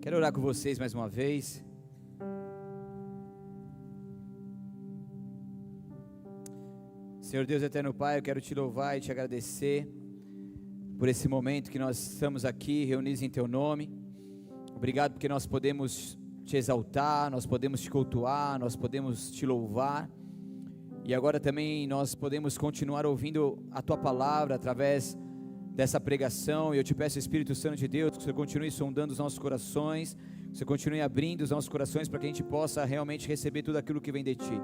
Quero orar com vocês mais uma vez. Senhor Deus eterno Pai, eu quero te louvar e te agradecer por esse momento que nós estamos aqui reunidos em Teu nome. Obrigado porque nós podemos te exaltar, nós podemos te cultuar, nós podemos te louvar. E agora também nós podemos continuar ouvindo a Tua palavra através dessa pregação. E eu te peço, Espírito Santo de Deus, que o Senhor continue sondando os nossos corações, que o Senhor continue abrindo os nossos corações para que a gente possa realmente receber tudo aquilo que vem de Ti.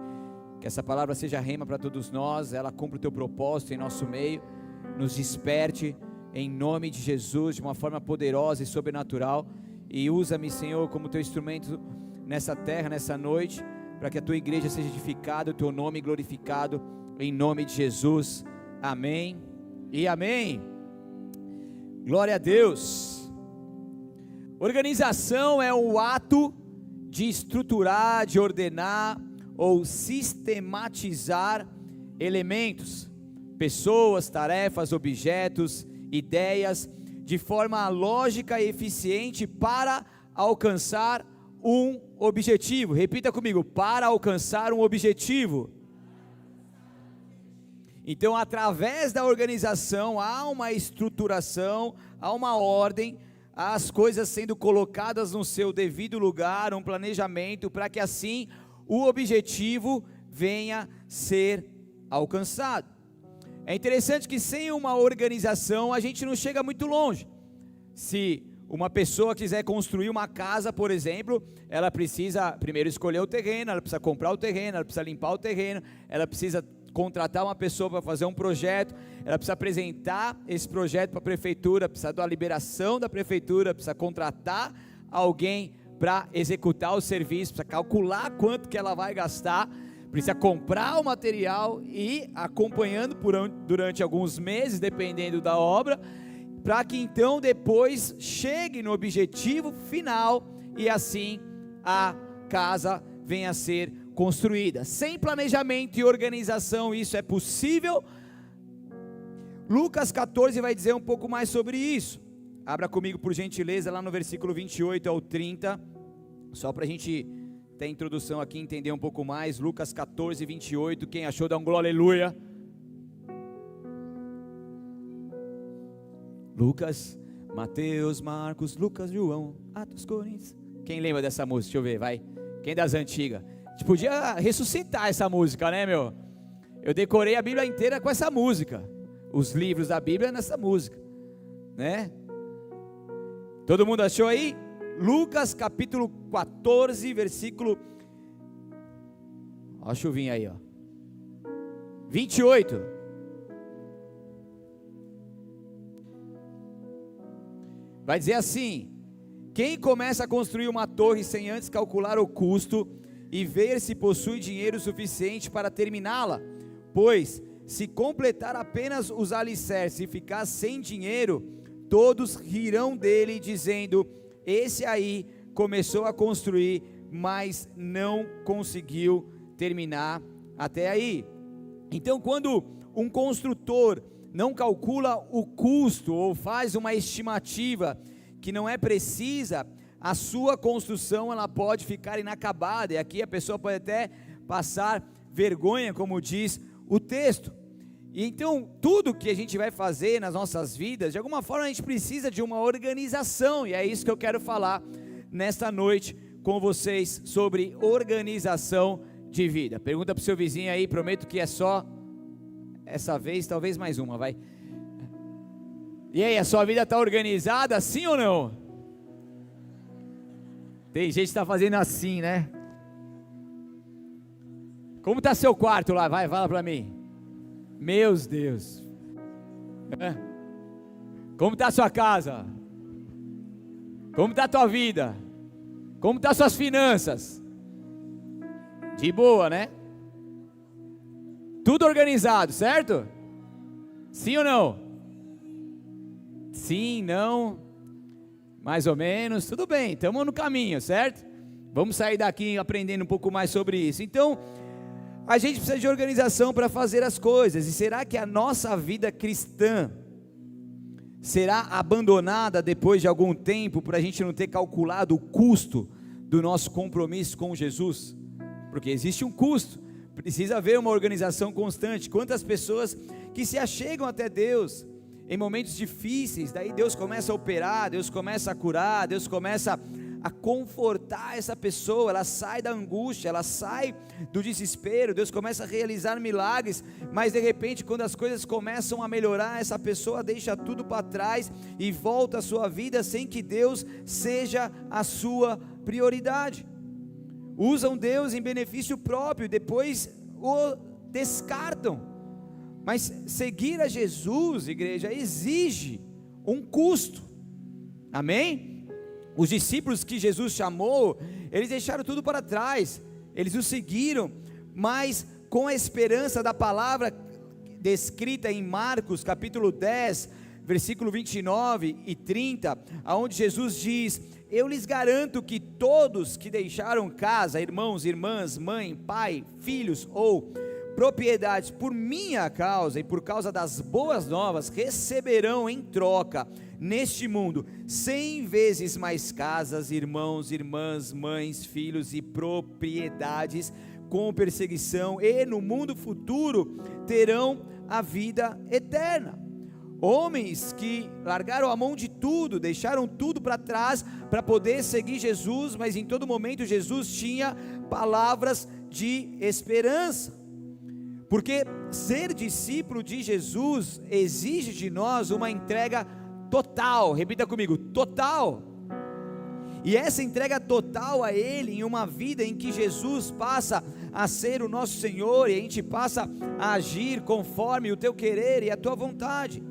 Que essa palavra seja rema para todos nós, ela cumpra o Teu propósito em nosso meio, nos desperte em nome de Jesus de uma forma poderosa e sobrenatural, e usa-me, Senhor, como Teu instrumento nessa terra, nessa noite, para que a Tua igreja seja edificada, o Teu nome glorificado, em nome de Jesus, amém e amém. Glória a Deus. Organização é o ato de estruturar, de ordenar ou sistematizar elementos, pessoas, tarefas, objetos, ideias, de forma lógica e eficiente para alcançar um objetivo. Repita comigo: para alcançar um objetivo. Então, através da organização, há uma estruturação, há uma ordem, há as coisas sendo colocadas no seu devido lugar, um planejamento, para que assim o objetivo venha ser alcançado. É interessante que sem uma organização a gente não chega muito longe. Se uma pessoa quiser construir uma casa, por exemplo, ela precisa primeiro escolher o terreno, ela precisa comprar o terreno, ela precisa limpar o terreno, ela precisa contratar uma pessoa para fazer um projeto, ela precisa apresentar esse projeto para a prefeitura, precisa da liberação da prefeitura, precisa contratar alguém para executar o serviço, precisa calcular quanto que ela vai gastar, precisa comprar o material e acompanhando durante alguns meses, dependendo da obra, para que então depois chegue no objetivo final e assim a casa venha a ser construída. Sem planejamento e organização isso é possível. Lucas 14 vai dizer um pouco mais sobre isso. Abra comigo por gentileza lá no versículo 28 ao 30, só para a gente ter a introdução aqui, entender um pouco mais. Lucas 14, 28, quem achou dá um glória, aleluia. Lucas, Mateus, Marcos, Lucas, João, Atos, Coríntios. Quem lembra dessa música? Deixa eu ver, vai. Quem das antigas? A gente podia ressuscitar essa música, né, meu? Eu decorei a Bíblia inteira com essa música. Os livros da Bíblia nessa música, né? Todo mundo achou aí? Lucas capítulo 14, versículo... Ó a chuvinha aí, ó. 28. Vai dizer assim: quem começa a construir uma torre sem antes calcular o custo e ver se possui dinheiro suficiente para terminá-la? Pois, se completar apenas os alicerces e ficar sem dinheiro, todos rirão dele, dizendo: esse aí começou a construir, mas não conseguiu terminar até aí. Então, quando um construtor não calcula o custo ou faz uma estimativa que não é precisa, a sua construção ela pode ficar inacabada, e aqui a pessoa pode até passar vergonha, como diz o texto. E então tudo que a gente vai fazer nas nossas vidas, de alguma forma a gente precisa de uma organização, e é isso que eu quero falar nesta noite com vocês, sobre organização de vida. Pergunta para o seu vizinho aí, prometo que é só essa vez, talvez mais uma, vai. E aí, a sua vida está organizada, sim ou não? Tem gente que está fazendo assim, né? Como está seu quarto lá? Vai, fala para mim. Meus Deus. Como está a sua casa? Como está a tua vida? Como está suas finanças? De boa, né? Tudo organizado, certo? Sim ou não? Sim, não, mais ou menos, tudo bem, estamos no caminho, certo? Vamos sair daqui aprendendo um pouco mais sobre isso. Então, a gente precisa de organização para fazer as coisas. E será que a nossa vida cristã será abandonada depois de algum tempo, por a gente não ter calculado o custo do nosso compromisso com Jesus, porque existe um custo, precisa haver uma organização constante. Quantas pessoas que se achegam até Deus em momentos difíceis, daí Deus começa a operar, Deus começa a curar, Deus começa a confortar essa pessoa, ela sai da angústia, ela sai do desespero, Deus começa a realizar milagres, mas de repente quando as coisas começam a melhorar, essa pessoa deixa tudo para trás e volta à sua vida sem que Deus seja a sua prioridade. Usam Deus em benefício próprio, depois o descartam. Mas seguir a Jesus, igreja, exige um custo, amém? Os discípulos que Jesus chamou, eles deixaram tudo para trás, eles o seguiram, mas com a esperança da palavra descrita em Marcos capítulo 10, versículo 29 e 30, aonde Jesus diz: eu lhes garanto que todos que deixaram casa, irmãos, irmãs, mãe, pai, filhos ou propriedades por minha causa e por causa das boas novas, receberão em troca neste mundo 100 vezes mais casas, irmãos, irmãs, mães, filhos e propriedades com perseguição, e no mundo futuro terão a vida eterna. Homens que largaram a mão de tudo, deixaram tudo para trás para poder seguir Jesus, mas em todo momento Jesus tinha palavras de esperança, porque ser discípulo de Jesus exige de nós uma entrega total. Repita comigo: total. E essa entrega total a Ele, em uma vida em que Jesus passa a ser o nosso Senhor, e a gente passa a agir conforme o teu querer e a tua vontade.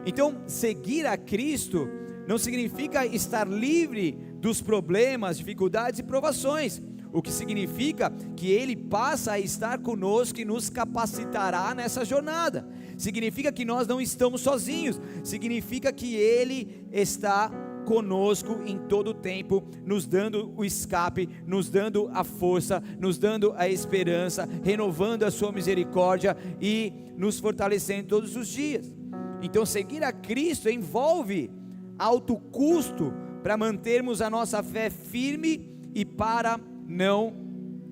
Então, seguir a Cristo não significa estar livre dos problemas, dificuldades e provações. O que significa que Ele passa a estar conosco e nos capacitará nessa jornada. Significa que nós não estamos sozinhos. Significa que Ele está conosco em todo o tempo, nos dando o escape, nos dando a força, nos dando a esperança, renovando a sua misericórdia e nos fortalecendo todos os dias. Então, seguir a Cristo envolve alto custo para mantermos a nossa fé firme e para não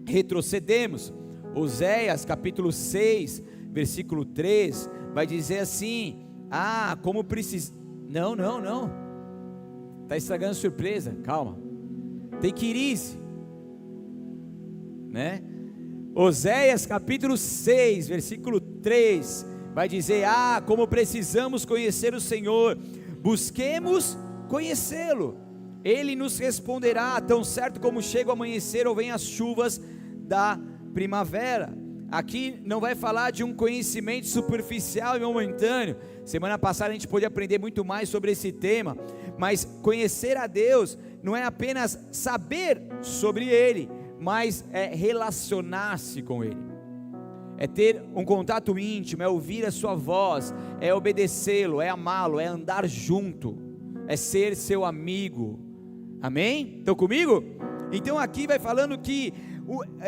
retrocedermos. Oséias capítulo 6, versículo 3, vai dizer assim: como precisa... Não, está estragando a surpresa, calma, tem que ir easy, né? Oséias capítulo 6, versículo 3, vai dizer: como precisamos conhecer o Senhor, busquemos conhecê-lo, Ele nos responderá, tão certo como chega o amanhecer ou vem as chuvas da primavera. Aqui não vai falar de um conhecimento superficial e momentâneo. Semana passada a gente pôde aprender muito mais sobre esse tema, mas conhecer a Deus não é apenas saber sobre Ele, mas é relacionar-se com Ele, é ter um contato íntimo, é ouvir a sua voz, é obedecê-lo, é amá-lo, é andar junto, é ser seu amigo. Amém? Estão comigo? Então aqui vai falando que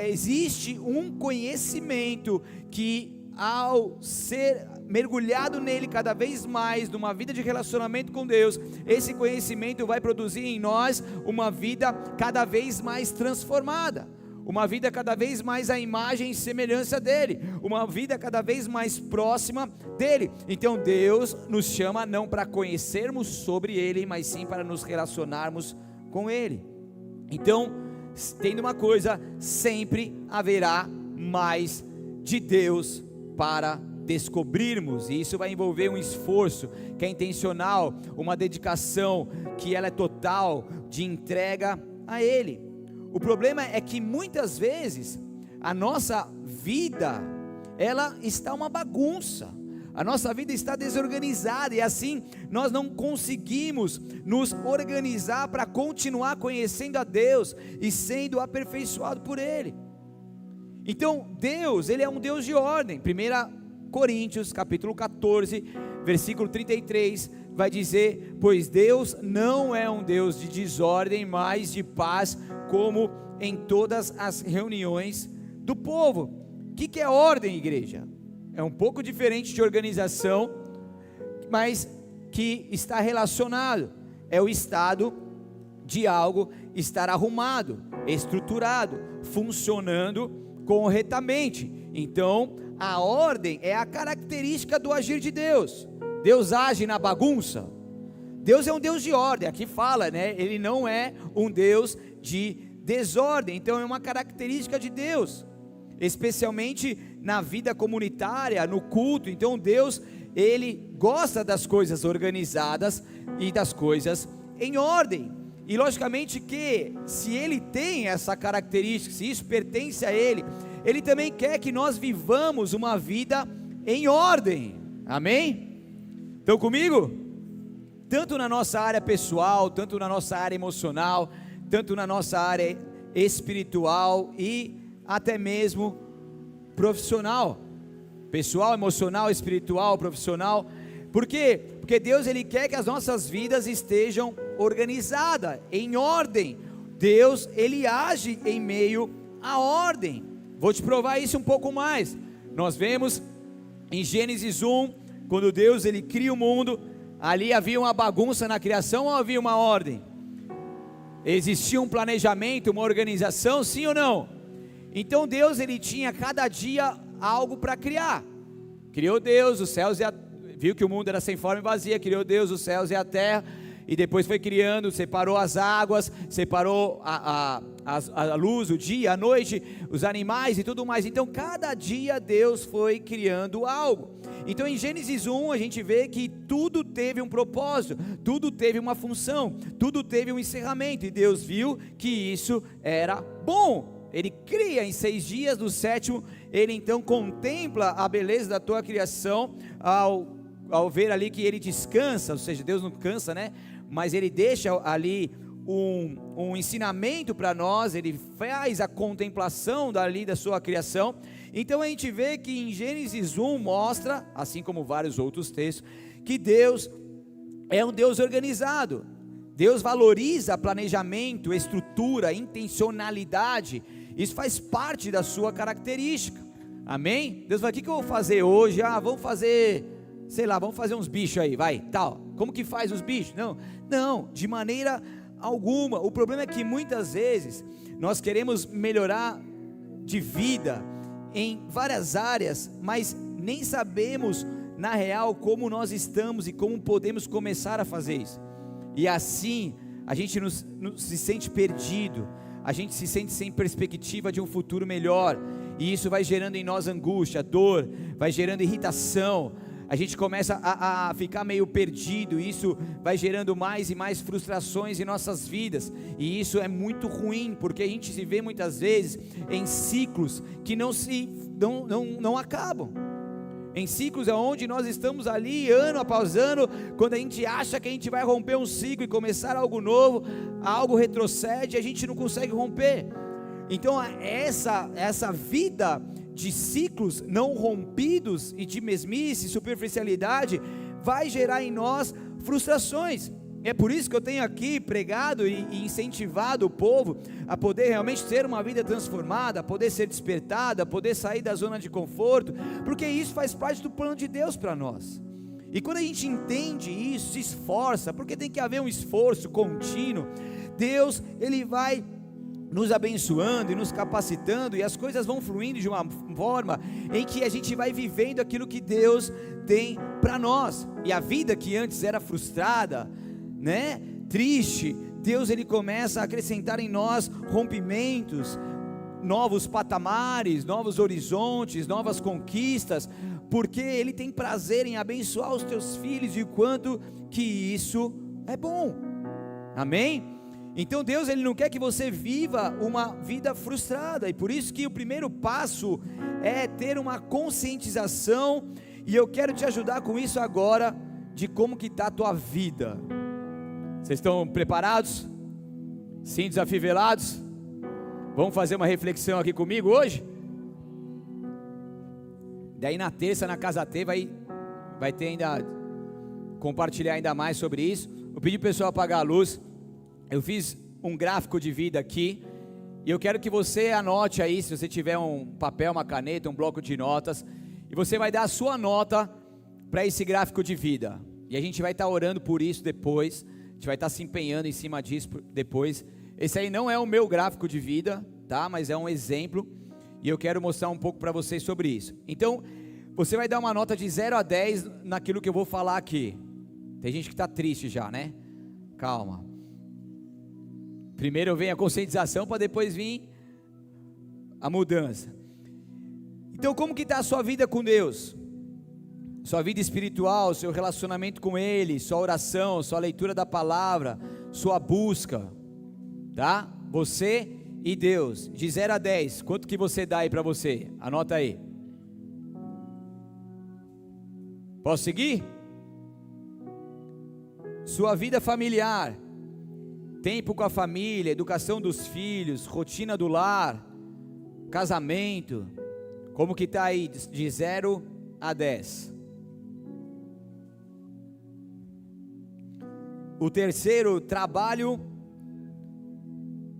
existe um conhecimento que, ao ser mergulhado nele cada vez mais, numa vida de relacionamento com Deus, esse conhecimento vai produzir em nós uma vida cada vez mais transformada, uma vida cada vez mais à imagem e semelhança dele, uma vida cada vez mais próxima dele. Então Deus nos chama não para conhecermos sobre ele, mas sim para nos relacionarmos com ele. Então, tendo uma coisa, sempre haverá mais de Deus para descobrirmos, e isso vai envolver um esforço que é intencional, uma dedicação que ela é total, de entrega a Ele. O problema é que muitas vezes a nossa vida, ela está uma bagunça, a nossa vida está desorganizada, e assim nós não conseguimos nos organizar para continuar conhecendo a Deus e sendo aperfeiçoado por Ele. Então Deus, Ele é um Deus de ordem. 1 Coríntios capítulo 14, versículo 33, vai dizer: pois Deus não é um Deus de desordem, mas de paz, como em todas as reuniões do povo. O que é ordem, igreja? É um pouco diferente de organização, mas que está relacionado, é o estado de algo estar arrumado, estruturado, funcionando corretamente. Então, a ordem é a característica do agir de Deus. Deus age na bagunça? Deus é um Deus de ordem, aqui fala, né? Ele não é um Deus de desordem. Então é uma característica de Deus, especialmente na vida comunitária, no culto. Então Deus, Ele gosta das coisas organizadas e das coisas em ordem. E logicamente que, se Ele tem essa característica, se isso pertence a Ele, Ele também quer que nós vivamos uma vida em ordem, amém? Estão comigo? Tanto na nossa área pessoal, tanto na nossa área emocional, tanto na nossa área espiritual e até mesmo profissional, pessoal, emocional, espiritual, profissional. Por quê? Porque Deus, Ele quer que as nossas vidas estejam organizadas, em ordem. Deus, Ele age em meio à ordem. Vou te provar isso um pouco mais. Nós vemos em Gênesis 1, quando Deus, Ele cria o mundo, ali havia uma bagunça na criação ou havia uma ordem? Existia um planejamento, uma organização, sim ou não? Então Deus, Ele tinha cada dia algo para criar. Criou Deus os céus e a terra. Viu que o mundo era sem forma e vazia, criou Deus os céus e a terra, e depois foi criando, separou as águas, separou a luz, o dia, a noite, os animais e tudo mais. Então cada dia Deus foi criando algo. Então em Gênesis 1 a gente vê que tudo teve um propósito, tudo teve uma função, tudo teve um encerramento, e Deus viu que isso era bom. Ele cria em 6 dias, no 7º Ele então contempla a beleza da tua criação, ao ver ali que Ele descansa, ou seja, Deus não cansa, né? Mas Ele deixa ali um ensinamento para nós. Ele faz a contemplação dali da sua criação. Então a gente vê que em Gênesis 1 mostra, assim como vários outros textos, que Deus é um Deus organizado. Deus valoriza planejamento, estrutura, intencionalidade. Isso faz parte da sua característica, amém? Deus vai, o que eu vou fazer hoje? Vamos fazer, sei lá, vamos fazer uns bichos aí, vai, tal. Como que faz os bichos? Não, de maneira alguma. O problema é que muitas vezes nós queremos melhorar de vida em várias áreas, mas nem sabemos na real como nós estamos e como podemos começar a fazer isso. E assim a gente se sente perdido, a gente se sente sem perspectiva de um futuro melhor, e isso vai gerando em nós angústia, dor, vai gerando irritação. A gente começa a ficar meio perdido, e isso vai gerando mais e mais frustrações em nossas vidas, e isso é muito ruim, porque a gente se vê muitas vezes em ciclos que não acabam, em ciclos onde nós estamos ali ano após ano. Quando a gente acha que a gente vai romper um ciclo e começar algo novo, algo retrocede e a gente não consegue romper. Então essa vida de ciclos não rompidos e de mesmice, superficialidade, vai gerar em nós frustrações. É por isso que eu tenho aqui pregado e incentivado o povo a poder realmente ter uma vida transformada, a poder ser despertada, a poder sair da zona de conforto, porque isso faz parte do plano de Deus para nós. E quando a gente entende isso, se esforça, porque tem que haver um esforço contínuo, Deus, Ele vai nos abençoando e nos capacitando, e as coisas vão fluindo de uma forma em que a gente vai vivendo aquilo que Deus tem para nós. E a vida que antes era frustrada, né, triste, Deus, Ele começa a acrescentar em nós rompimentos, novos patamares, novos horizontes, novas conquistas, porque Ele tem prazer em abençoar os teus filhos, e o quanto que isso é bom, amém? Então Deus, Ele não quer que você viva uma vida frustrada, e por isso que o primeiro passo é ter uma conscientização, e eu quero te ajudar com isso agora, de como que está a tua vida. Vocês estão preparados? Sim, desafivelados? Vamos fazer uma reflexão aqui comigo hoje? Daí na terça, na Casa T, vai ter ainda, compartilhar ainda mais sobre isso. Eu pedi para o pessoal apagar a luz. Eu fiz um gráfico de vida aqui, e eu quero que você anote aí, se você tiver um papel, uma caneta, um bloco de notas, e você vai dar a sua nota para esse gráfico de vida. E a gente vai estar orando por isso depois, a gente vai estar se empenhando em cima disso depois. Esse aí não é o meu gráfico de vida, tá? Mas é um exemplo, e eu quero mostrar um pouco para vocês sobre isso. Então, você vai dar uma nota de 0 a 10 naquilo que eu vou falar aqui. Tem gente que está triste já, né? Calma. Primeiro vem a conscientização, para depois vir a mudança. Então, como que está a sua vida com Deus? Sua vida espiritual, seu relacionamento com Ele, sua oração, sua leitura da palavra, sua busca, tá? Você e Deus, de 0 a 10, quanto que você dá aí para você? Anota aí. Posso seguir? Sua vida familiar, tempo com a família, educação dos filhos, rotina do lar, casamento, como que está aí de 0 a 10? O terceiro, trabalho,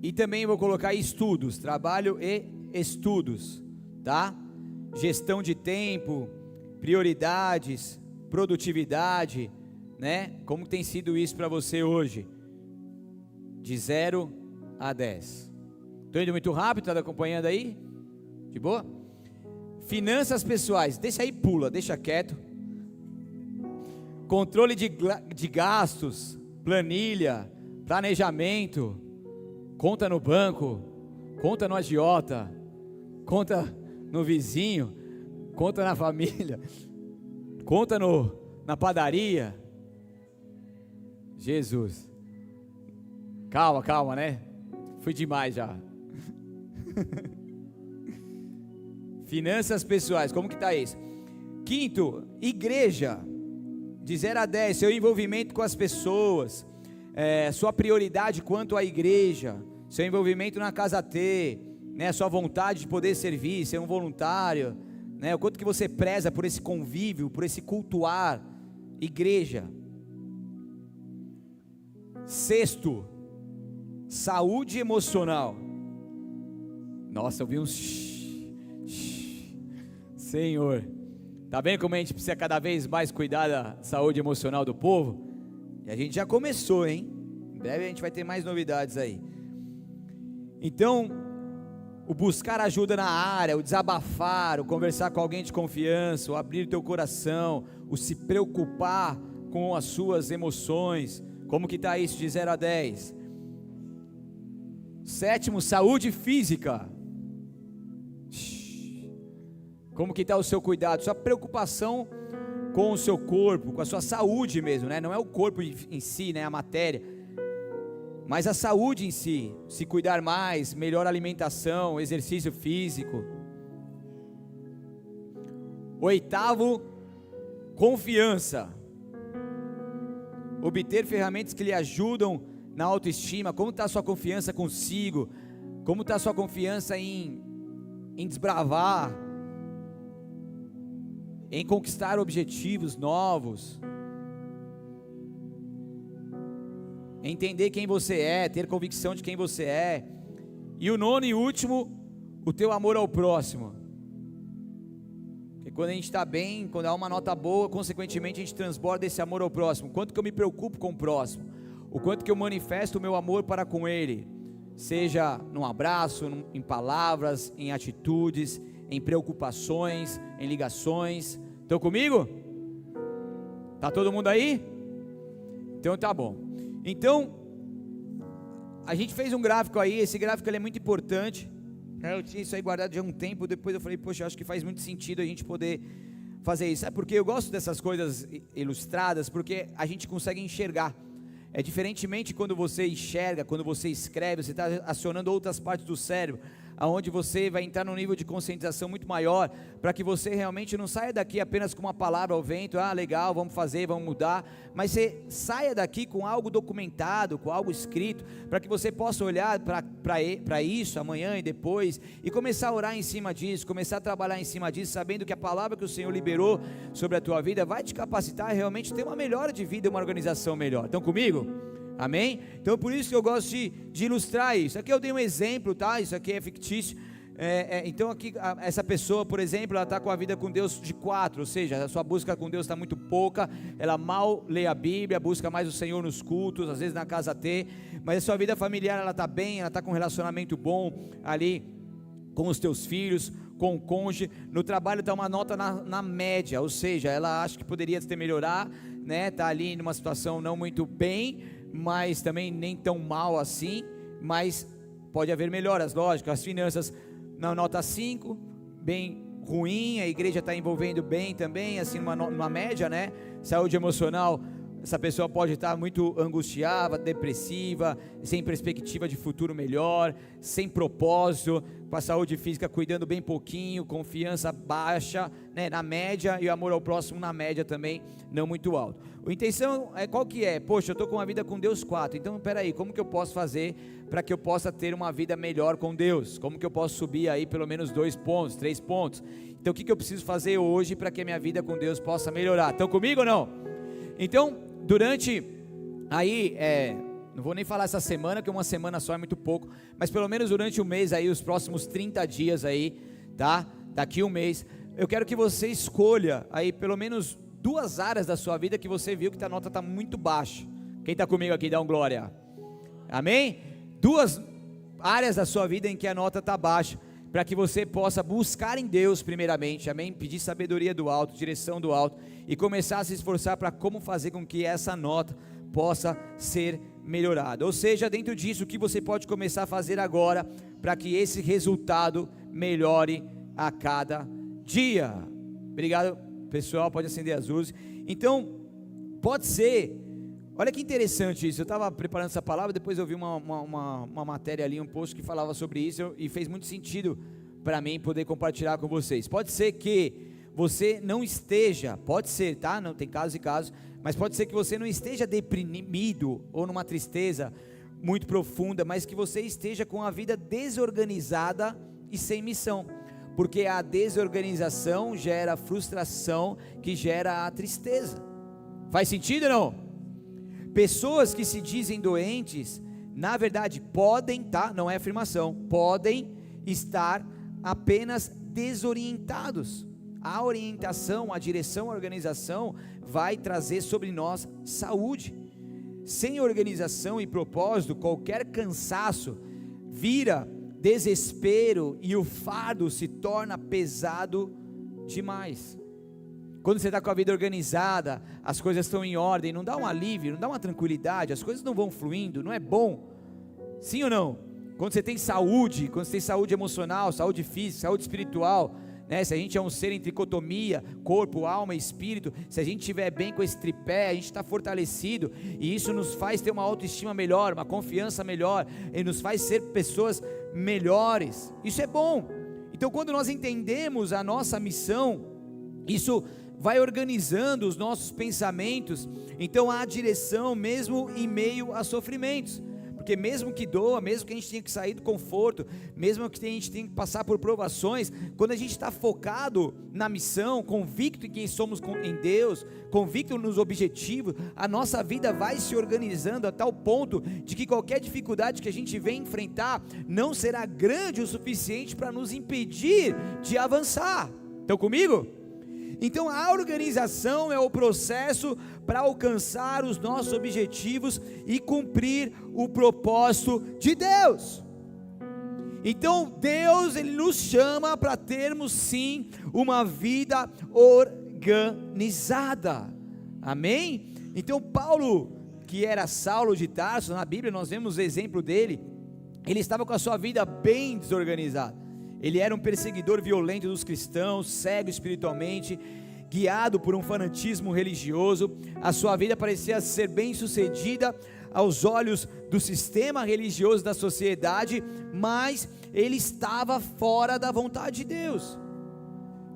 e também vou colocar estudos, trabalho e estudos, tá? Gestão de tempo, prioridades, produtividade, né? Como tem sido isso para você hoje? De 0 a 10. Estou indo muito rápido, está acompanhando aí? De boa? Finanças pessoais, deixa aí, pula, deixa quieto. Controle de gastos, planilha, planejamento, conta no banco, conta no agiota, conta no vizinho, conta na família, conta na padaria. Jesus, calma, né? Fui demais já. Finanças pessoais, como que está isso? Quinto, igreja, de 0 a 10, seu envolvimento com as pessoas, sua prioridade quanto à igreja, seu envolvimento na Casa T, né, sua vontade de poder servir, ser um voluntário, né, o quanto que você preza por esse convívio, por esse cultuar, igreja. Sexto, saúde emocional. Nossa, eu vi Senhor, tá vendo como a gente precisa cada vez mais cuidar da saúde emocional do povo? E a gente já começou, hein? Em breve a gente vai ter mais novidades aí. Então, o buscar ajuda na área, o desabafar, o conversar com alguém de confiança, o abrir o teu coração, o se preocupar com as suas emoções. Como que está isso de 0 a 10? Sétimo, saúde física. Como que está o seu cuidado, sua preocupação com o seu corpo, com a sua saúde mesmo, né? Não é o corpo em si, né? A matéria, mas a saúde em si, se cuidar mais, melhor alimentação, exercício físico. Oitavo, confiança. Obter ferramentas que lhe ajudam na autoestima. Como está a sua confiança consigo? Como está a sua confiança em desbravar, em conquistar objetivos novos, entender quem você é, ter convicção de quem você é. E o nono e último, o teu amor ao próximo. Porque quando a gente está bem, quando há uma nota boa, consequentemente a gente transborda esse amor ao próximo. Quanto que eu me preocupo com o próximo, o quanto que eu manifesto o meu amor para com ele, seja num abraço, em palavras, em atitudes, em preocupações, em ligações. Estão comigo? Tá todo mundo aí? Então tá bom. Então, a gente fez um gráfico aí. Esse gráfico ele é muito importante. Eu tinha isso aí guardado já há um tempo. Depois eu falei, poxa, acho que faz muito sentido a gente poder fazer isso. É porque eu gosto dessas coisas ilustradas, porque a gente consegue enxergar. É diferentemente quando você enxerga, quando você escreve, você está acionando outras partes do cérebro, aonde você vai entrar num nível de conscientização muito maior, para que você realmente não saia daqui apenas com uma palavra ao vento, legal, vamos fazer, vamos mudar, mas você saia daqui com algo documentado, com algo escrito, para que você possa olhar para isso amanhã e depois, e começar a orar em cima disso, começar a trabalhar em cima disso, sabendo que a palavra que o Senhor liberou sobre a tua vida, vai te capacitar a realmente ter uma melhora de vida, uma organização melhor. Estão comigo? Amém? Então por isso que eu gosto de ilustrar isso. Aqui eu dei um exemplo, tá? Isso aqui é fictício, Então aqui, essa pessoa, por exemplo, ela está com a vida com Deus de 4, ou seja, a sua busca com Deus está muito pouca, ela mal lê a Bíblia, busca mais o Senhor nos cultos, às vezes na casa T, mas a sua vida familiar, ela está bem, ela está com um relacionamento bom ali com os teus filhos, com o cônjuge. No trabalho está uma nota na média, ou seja, ela acha que poderia ter melhorar, né? Está ali numa situação não muito bem, mas também nem tão mal assim, mas pode haver melhoras, lógico. As finanças na nota 5, bem ruim, a igreja está envolvendo bem também, assim numa média, né? Saúde emocional, essa pessoa pode estar muito angustiada, depressiva, sem perspectiva de futuro melhor, sem propósito, com a saúde física cuidando bem pouquinho, confiança baixa, né, na média, e o amor ao próximo na média também, não muito alto. A intenção é qual que é? Poxa, eu estou com uma vida com Deus 4, então peraí, como que eu posso fazer para que eu possa ter uma vida melhor com Deus? Como que eu posso subir aí pelo menos 2 pontos, 3 pontos? Então o que eu preciso fazer hoje para que a minha vida com Deus possa melhorar? Estão comigo ou não? Então, durante aí, não vou nem falar essa semana, porque uma semana só é muito pouco, mas pelo menos durante o mês aí, os próximos 30 dias aí, tá? Daqui um mês, eu quero que você escolha aí pelo menos 2 áreas da sua vida que você viu que a nota está muito baixa. Quem está comigo aqui, dá um glória. Amém? 2 áreas da sua vida em que a nota está baixa, para que você possa buscar em Deus primeiramente, amém? Pedir sabedoria do alto, direção do alto, e começar a se esforçar para como fazer com que essa nota possa ser melhorada. Ou seja, dentro disso, o que você pode começar a fazer agora, para que esse resultado melhore a cada dia. Obrigado, pessoal, pode acender as luzes. Então, pode ser, olha que interessante isso, eu estava preparando essa palavra, depois eu vi uma matéria ali, um post que falava sobre isso, e fez muito sentido para mim poder compartilhar com vocês. Pode ser que você não esteja, pode ser, tá? Não tem casos e casos, mas pode ser que você não esteja deprimido, ou numa tristeza muito profunda, mas que você esteja com a vida desorganizada e sem missão, porque a desorganização gera frustração, que gera a tristeza. Faz sentido ou não? Pessoas que se dizem doentes, na verdade podem, tá? Não é afirmação, podem estar apenas desorientados. A orientação, a direção, a organização vai trazer sobre nós saúde. Sem organização e propósito, qualquer cansaço vira desespero e o fardo se torna pesado demais. Quando você está com a vida organizada, as coisas estão em ordem, não dá um alívio, não dá uma tranquilidade, as coisas não vão fluindo, não é bom? Sim ou não? Quando você tem saúde, quando você tem saúde emocional, saúde física, saúde espiritual, né? Se a gente é um ser em tricotomia, corpo, alma e espírito, se a gente estiver bem com esse tripé, a gente está fortalecido, e isso nos faz ter uma autoestima melhor, uma confiança melhor, e nos faz ser pessoas melhores. Isso é bom. Então, quando nós entendemos a nossa missão, isso vai organizando os nossos pensamentos, então há direção mesmo em meio a sofrimentos, porque mesmo que doa, mesmo que a gente tenha que sair do conforto, mesmo que a gente tenha que passar por provações, quando a gente está focado na missão, convicto em quem somos em Deus, convicto nos objetivos, a nossa vida vai se organizando a tal ponto de que qualquer dificuldade que a gente venha enfrentar, não será grande o suficiente para nos impedir de avançar. Estão comigo? Então a organização é o processo para alcançar os nossos objetivos e cumprir o propósito de Deus. Então Deus, Ele nos chama para termos sim uma vida organizada, amém? Então Paulo, que era Saulo de Tarso, na Bíblia nós vemos o exemplo dele, ele estava com a sua vida bem desorganizada. Ele era um perseguidor violento dos cristãos, cego espiritualmente, guiado por um fanatismo religioso. A sua vida parecia ser bem sucedida aos olhos do sistema religioso da sociedade, mas ele estava fora da vontade de Deus.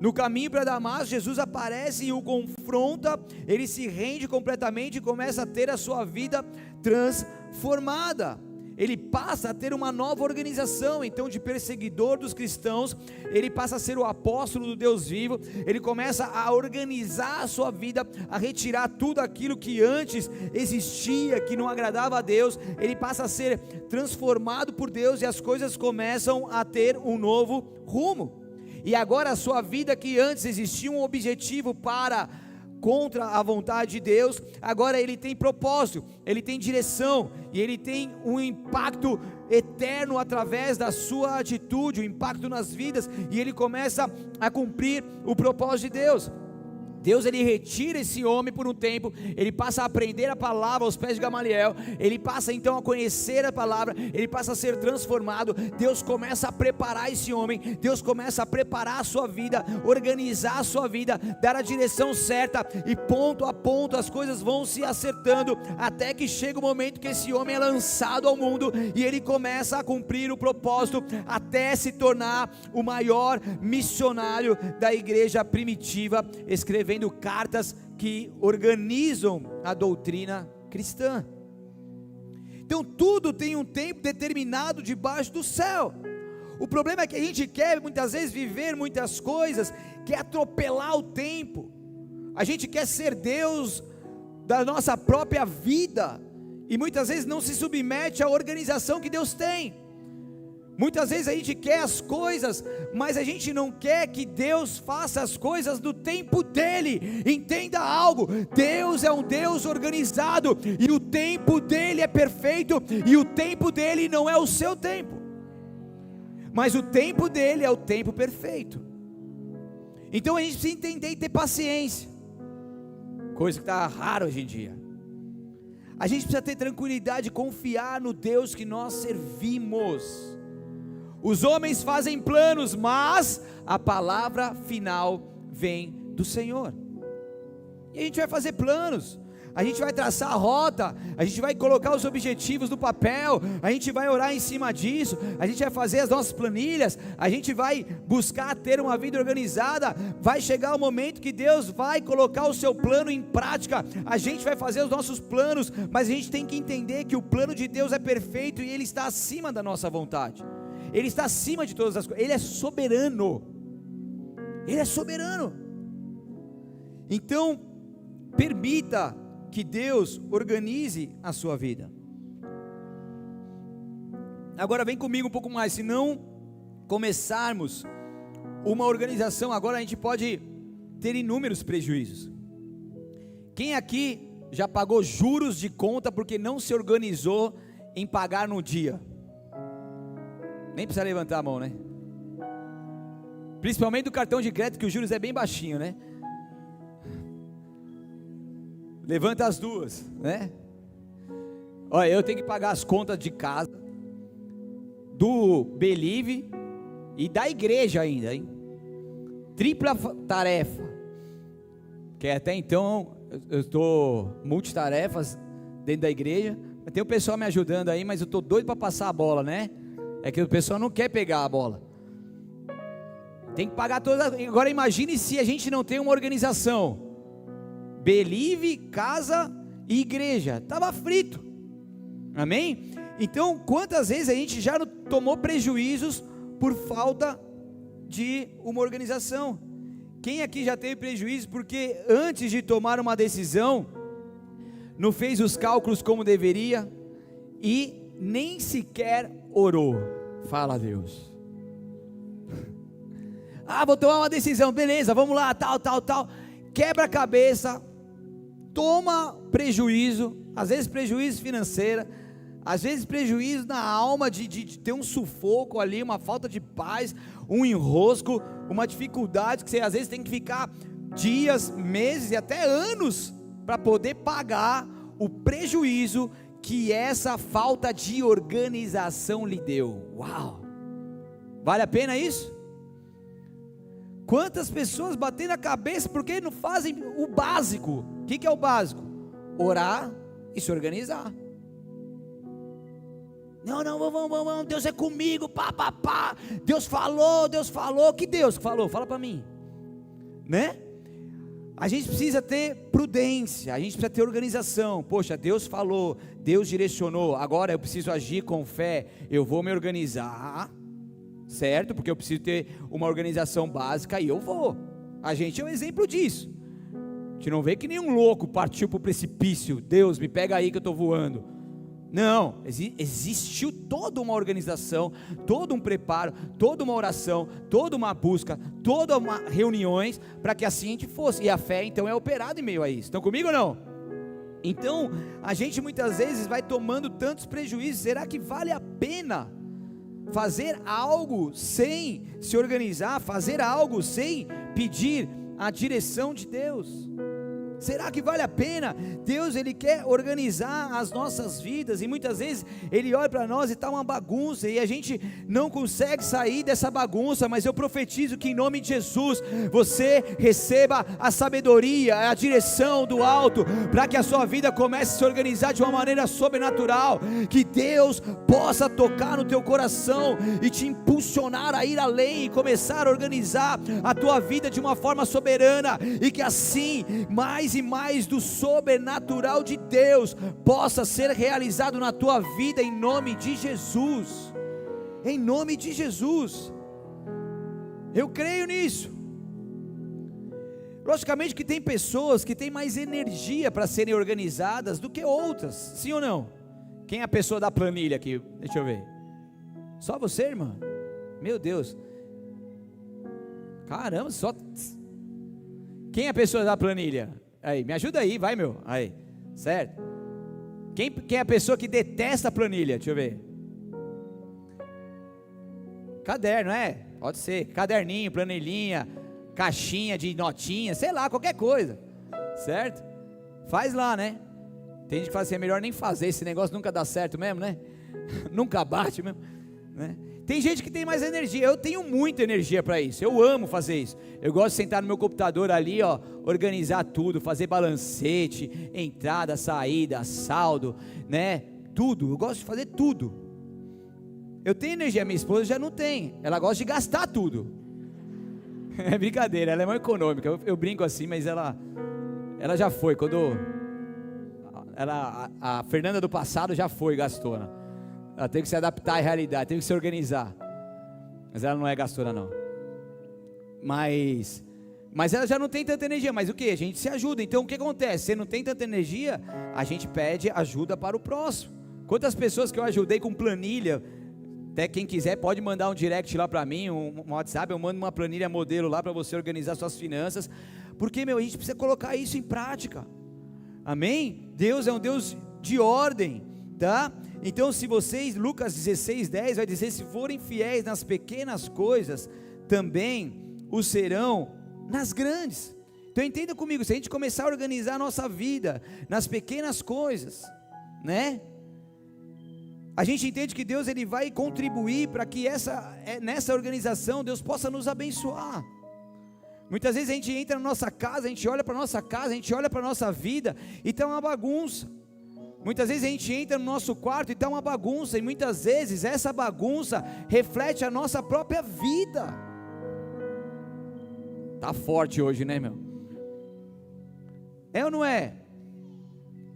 No caminho para Damasco, Jesus aparece e o confronta, ele se rende completamente e começa a ter a sua vida transformada. ele passa a ter uma nova organização. Então, de perseguidor dos cristãos, ele passa a ser o apóstolo do Deus vivo. Ele começa a organizar a sua vida, a retirar tudo aquilo que antes existia, que não agradava a Deus. Ele passa a ser transformado por Deus, e as coisas começam a ter um novo rumo. E agora a sua vida, que antes existia um objetivo contra a vontade de Deus, agora ele tem propósito, ele tem direção, e ele tem um impacto eterno através da sua atitude, um impacto nas vidas, e ele começa a cumprir o propósito de Deus. Deus, ele retira esse homem por um tempo, ele passa a aprender a palavra aos pés de Gamaliel, ele passa então a conhecer a palavra, ele passa a ser transformado. Deus começa a preparar esse homem, Deus começa a preparar a sua vida, organizar a sua vida, dar a direção certa, e ponto a ponto as coisas vão se acertando, até que chega o momento que esse homem é lançado ao mundo, e ele começa a cumprir o propósito, até se tornar o maior missionário da igreja primitiva, escrevendo cartas que organizam a doutrina cristã. Então tudo tem um tempo determinado debaixo do céu. O problema é que a gente quer muitas vezes viver muitas coisas, quer atropelar o tempo, a gente quer ser Deus da nossa própria vida, e muitas vezes não se submete à organização que Deus tem. Muitas vezes a gente quer as coisas, mas a gente não quer que Deus faça as coisas no tempo dele. Entenda algo: Deus é um Deus organizado, e o tempo dele é perfeito, e o tempo dele não é o seu tempo, mas o tempo dele é o tempo perfeito. Então a gente precisa entender e ter paciência, coisa que está rara hoje em dia. A gente precisa ter tranquilidade e confiar no Deus que nós servimos. Os homens fazem planos, mas a palavra final vem do Senhor. E a gente vai fazer planos, a gente vai traçar a rota, a gente vai colocar os objetivos no papel, a gente vai orar em cima disso, a gente vai fazer as nossas planilhas, a gente vai buscar ter uma vida organizada. Vai chegar o momento que Deus vai colocar o seu plano em prática, a gente vai fazer os nossos planos, mas a gente tem que entender que o plano de Deus é perfeito, e ele está acima da nossa vontade. Ele está acima de todas as coisas, ele é soberano, ele é soberano. Então, permita que Deus organize a sua vida. Agora vem comigo um pouco mais. Se não começarmos uma organização, agora a gente pode ter inúmeros prejuízos. Quem aqui já pagou juros de conta porque não se organizou em pagar no dia? Nem precisa levantar a mão, né? Principalmente do cartão de crédito, que os juros é bem baixinho, né? Levanta as duas, né? Olha, eu tenho que pagar as contas de casa, do Believe e da igreja ainda, hein? Tripla tarefa. Que até então eu estou multitarefas dentro da igreja. Tem o pessoal me ajudando aí, mas eu estou doido para passar a bola, né? É que o pessoal não quer pegar a bola. Tem que pagar todas. Agora imagine se a gente não tem uma organização. Believe, casa e igreja. Estava frito. Amém? Então, quantas vezes a gente já tomou prejuízos por falta de uma organização? Quem aqui já teve prejuízo porque antes de tomar uma decisão, não fez os cálculos como deveria e nem sequer orou? Fala a Deus. Vou tomar uma decisão, beleza, vamos lá, tal, quebra a cabeça, toma prejuízo, às vezes prejuízo financeiro, às vezes prejuízo na alma, de ter um sufoco ali, uma falta de paz, um enrosco, uma dificuldade, que você às vezes tem que ficar dias, meses e até anos, para poder pagar o prejuízo que essa falta de organização lhe deu. Uau! Vale a pena isso? Quantas pessoas batendo a cabeça porque não fazem o básico? O que é o básico? Orar e se organizar. Não, vamos, Deus é comigo, pá. Deus falou, que Deus falou? Fala para mim, né? A gente precisa ter prudência, a gente precisa ter organização. Poxa, Deus falou, Deus direcionou, agora eu preciso agir com fé, eu vou me organizar, certo? Porque eu preciso ter uma organização básica e eu vou. A gente é um exemplo disso. A gente não vê que nenhum louco partiu para o precipício, Deus me pega aí que eu estou voando. Não, existiu toda uma organização, todo um preparo, toda uma oração, toda uma busca, todas uma reuniões, para que assim a gente fosse, e a fé então é operada em meio a isso. Estão comigo ou não? Então, a gente muitas vezes vai tomando tantos prejuízos. Será que vale a pena fazer algo sem se organizar, fazer algo sem pedir a direção de Deus? Será que vale a pena? Deus, Ele quer organizar as nossas vidas, e muitas vezes Ele olha para nós e está uma bagunça, e a gente não consegue sair dessa bagunça, mas eu profetizo que em nome de Jesus, você receba a sabedoria, a direção do alto, para que a sua vida comece a se organizar de uma maneira sobrenatural, que Deus possa tocar no teu coração, e te impulsionar a ir além, e começar a organizar a tua vida de uma forma soberana, e que assim, mais e mais do sobrenatural de Deus possa ser realizado na tua vida, em nome de Jesus. Em nome de Jesus, eu creio nisso. Logicamente que tem pessoas que têm mais energia para serem organizadas do que outras, sim ou não? Quem é a pessoa da planilha aqui? Deixa eu ver. Só você, irmã? Meu Deus, caramba, só. Quem é a pessoa da planilha? Aí, me ajuda aí, vai meu, aí, certo? Quem é a pessoa que detesta a planilha? Deixa eu ver. Caderno, pode ser, caderninho, planilhinha, caixinha de notinha, sei lá, qualquer coisa, certo? Faz lá, né? Tem gente que fala assim, é melhor nem fazer, esse negócio nunca dá certo mesmo, né? Nunca bate mesmo, né? Tem gente que tem mais energia, eu tenho muita energia para isso, eu amo fazer isso. Eu gosto de sentar no meu computador ali, organizar tudo, fazer balancete, entrada, saída, saldo, né? Tudo, eu gosto de fazer tudo. Eu tenho energia, minha esposa já não tem, ela gosta de gastar tudo. É brincadeira, ela é mais econômica, eu brinco assim, mas ela já foi, a Fernanda do passado já foi gastona. Ela tem que se adaptar à realidade, tem que se organizar. Mas ela não é gastona não. Mas ela já não tem tanta energia. Mas o que? A gente se ajuda. Então o que acontece? Você não tem tanta energia, a gente pede ajuda para o próximo. Quantas pessoas que eu ajudei com planilha, até quem quiser pode mandar um direct lá para mim, um WhatsApp, eu mando uma planilha modelo lá para você organizar suas finanças. Porque a gente precisa colocar isso em prática. Amém? Deus é um Deus de ordem, tá? Então se vocês, Lucas 16:10 vai dizer, se forem fiéis nas pequenas coisas, também o serão nas grandes. Então entenda comigo, se a gente começar a organizar a nossa vida nas pequenas coisas, né? A gente entende que Deus ele vai contribuir para que nessa organização Deus possa nos abençoar. Muitas vezes a gente entra na nossa casa, a gente olha para a nossa casa, a gente olha para a nossa vida e está uma bagunça. Muitas vezes a gente entra no nosso quarto e está uma bagunça, e muitas vezes essa bagunça reflete a nossa própria vida. Tá forte hoje, né, meu? É ou não é?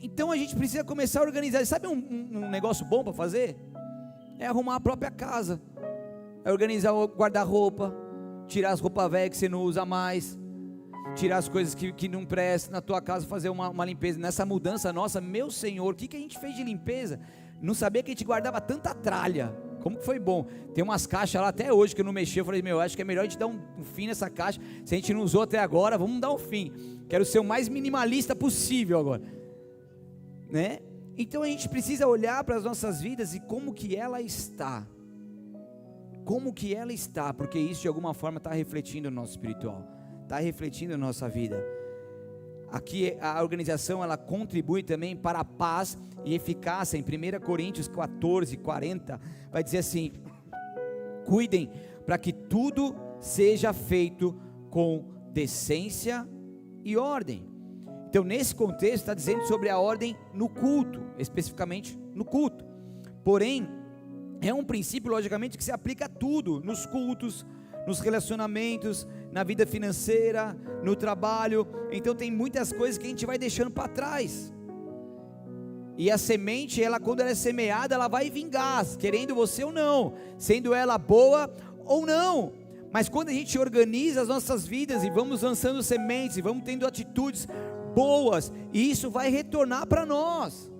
Então a gente precisa começar a organizar. Sabe um negócio bom para fazer? É arrumar a própria casa, é organizar o guarda-roupa, tirar as roupas velhas que você não usa mais, tirar as coisas que não prestam na tua casa, fazer uma limpeza. Nessa mudança nossa, meu Senhor, o que a gente fez de limpeza? Não sabia que a gente guardava tanta tralha. Como que foi bom? Tem umas caixas lá até hoje que eu não mexi. Eu falei, acho que é melhor a gente dar um fim nessa caixa. Se a gente não usou até agora, vamos dar um fim. Quero ser o mais minimalista possível agora, né? Então a gente precisa olhar para as nossas vidas e como que ela está. Como que ela está, porque isso de alguma forma está refletindo no nosso espiritual, está refletindo na nossa vida. Aqui a organização ela contribui também para a paz e eficácia. Em 1 Coríntios 14:40 vai dizer assim: cuidem para que tudo seja feito com decência e ordem. Então nesse contexto está dizendo sobre a ordem no culto, especificamente no culto. Porém é um princípio logicamente que se aplica a tudo, nos cultos, nos relacionamentos, na vida financeira, no trabalho. Então tem muitas coisas que a gente vai deixando para trás. E a semente, quando ela é semeada, ela vai vingar, querendo você ou não, sendo ela boa ou não. Mas quando a gente organiza as nossas vidas e vamos lançando sementes, e vamos tendo atitudes boas, e isso vai retornar para nós.